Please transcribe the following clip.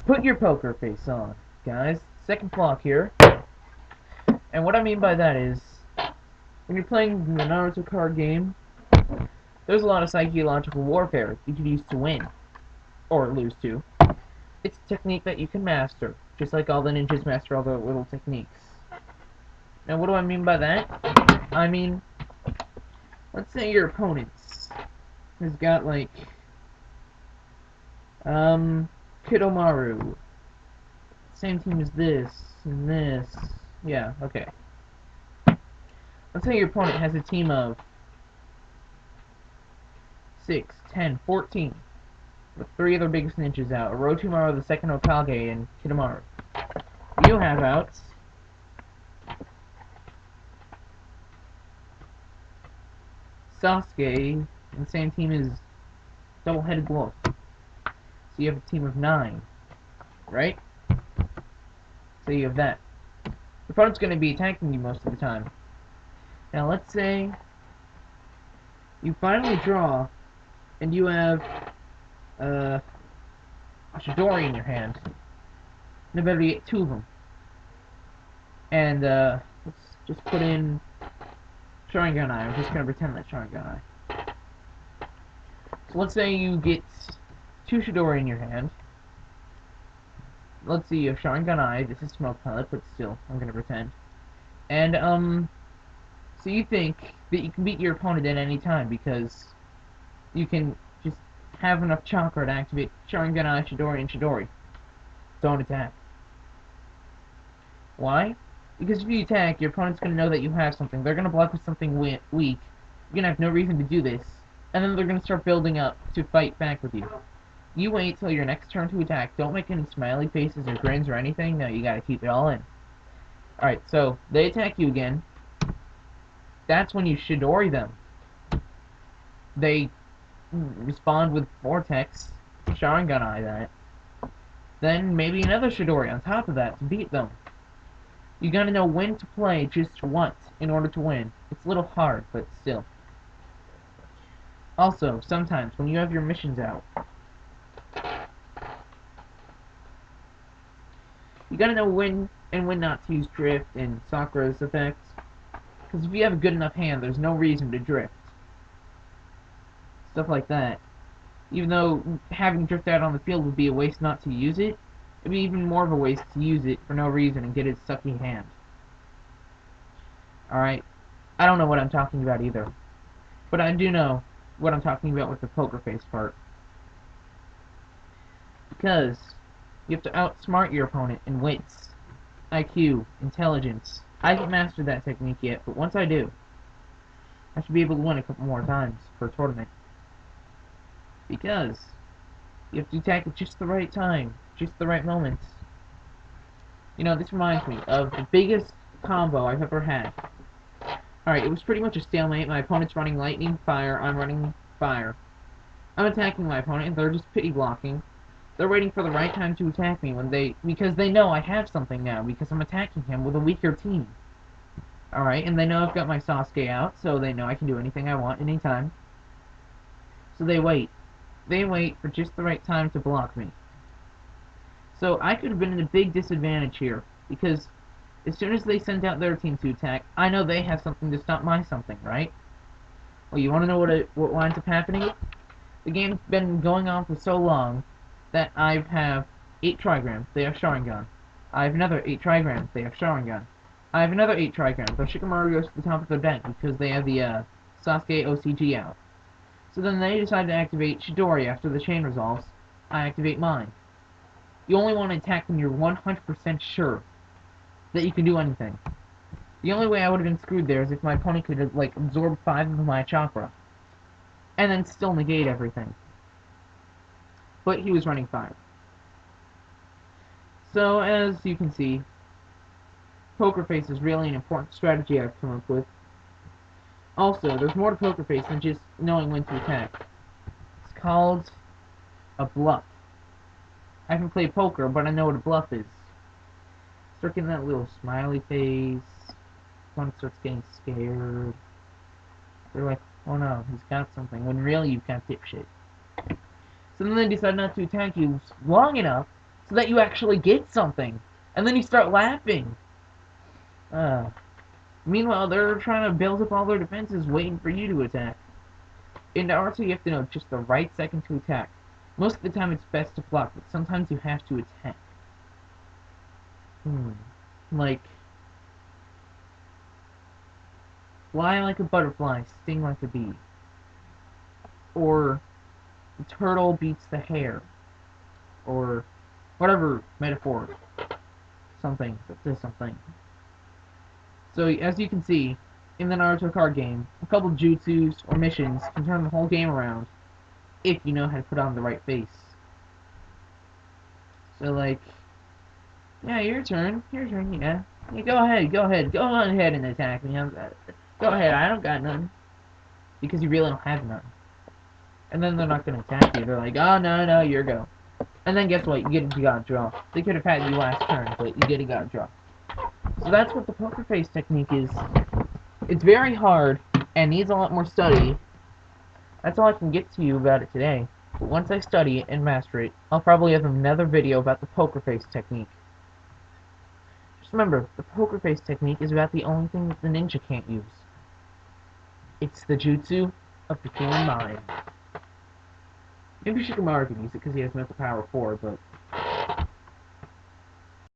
put your poker face on, guys. Second block here. And what I mean by that is, when you're playing the Naruto card game, there's a lot of psychological warfare you can use to win. Or lose to. It's a technique that you can master, just like all the ninjas master all the little techniques. Now, what do I mean by that? I mean, let's say your opponent has got, like, Kidomaru. Same team as this, and this. Yeah, okay. Let's say your opponent has a team of 6, 10, 14. With 3 of their biggest ninjas out. Orochimaru, the second Hokage, and Kidomaru. You have out Sasuke, and the same team as Double-Headed Wolf. So you have a team of 9, right? So you have that. Your opponent's going to be attacking you most of the time. Now let's say you finally draw, and you have a Chidori in your hand. And better get 2 of them. And let's just put in Sharingan Eye. I'm just going to pretend that's Sharingan Eye. So let's say you get 2 Chidori in your hand. Let's see, you have Sharingan Eye. This is Smoke Pellet, but still, I'm going to pretend. And, so you think that you can beat your opponent at any time because you can just have enough chakra to activate Sharingan Eye, Chidori, and Chidori. Don't attack. Why? Because if you attack, your opponent's going to know that you have something. They're going to block with something weak. You're going to have no reason to do this. And then they're going to start building up to fight back with you. You wait till your next turn to attack. Don't make any smiley faces or grins or anything. No, you got to keep it all in. Alright, so they attack you again. That's when you Chidori them. They respond with Vortex, Sharingan Eye that. Then maybe another Chidori on top of that to beat them. You gotta know when to play just what in order to win. It's a little hard, but still. Also, sometimes when you have your missions out, you gotta know when and when not to use Drift and Sakura's effects. Because if you have a good enough hand, there's no reason to drift. Stuff like that. Even though having Drift out on the field would be a waste not to use it, it'd be even more of a waste to use it for no reason and get his sucky hand. Alright? I don't know what I'm talking about either. But I do know what I'm talking about with the poker face part. Because you have to outsmart your opponent in wits, IQ, intelligence. I haven't mastered that technique yet, but once I do, I should be able to win a couple more times for a tournament. Because you have to attack at just the right time, just the right moments. You know, this reminds me of the biggest combo I've ever had. Alright, it was pretty much a stalemate. My opponent's running lightning, fire, I'm running fire. I'm attacking my opponent, and they're just pity blocking. They're waiting for the right time to attack me because they know I have something now, because I'm attacking him with a weaker team. Alright, and they know I've got my Sasuke out, so they know I can do anything I want anytime. So they wait. They wait for just the right time to block me. So I could have been in a big disadvantage here, because as soon as they send out their team to attack, I know they have something to stop my something, right? Well, you want to know what winds up happening? The game's been going on for so long that I have 8 trigrams, they have Sharingan. I have another 8 trigrams, they have Sharingan. I have another 8 trigrams, so Shikamaru goes to the top of the deck because they have the Sasuke OCG out. So then they decide to activate Chidori after the chain resolves. I activate mine. You only want to attack when you're 100% sure that you can do anything. The only way I would have been screwed there is if my opponent could have, like, absorbed 5 of my chakra. And then still negate everything. But he was running 5. So, as you can see, Poker Face is really an important strategy I've come up with. Also, there's more to Poker Face than just knowing when to attack. It's called a bluff. I haven't played poker, but I know what a bluff is. Start getting that little smiley face. One starts getting scared. They're like, oh no, he's got something, when really you've got dipshit. So then they decide not to attack you long enough so that you actually get something, and then you start laughing. Uh, Meanwhile, they're trying to build up all their defenses, waiting for you to attack. In Naruto, you have to know just the right second to attack. Most of the time, it's best to block, but sometimes you have to attack. Like, fly like a butterfly, sting like a bee. Or, the turtle beats the hare. Or, whatever metaphor. Something that says something. So, as you can see, in the Naruto card game, a couple jutsus or missions can turn the whole game around if you know how to put on the right face. So, like, yeah, your turn, yeah. Yeah, go on ahead and attack me. Go ahead, I don't got none. Because you really don't have none. And then they're not gonna attack you. They're like, oh, no, your go. And then guess what? You got a draw. They could have had you last turn, but you got a draw. So that's what the poker face technique is. It's very hard and needs a lot more study. That's all I can get to you about it today. But once I study it and master it, I'll probably have another video about the poker face technique. Just remember, the poker face technique is about the only thing that the ninja can't use. It's the jutsu of the human mind. Maybe Shikamaru can use it because he has mental power 4, but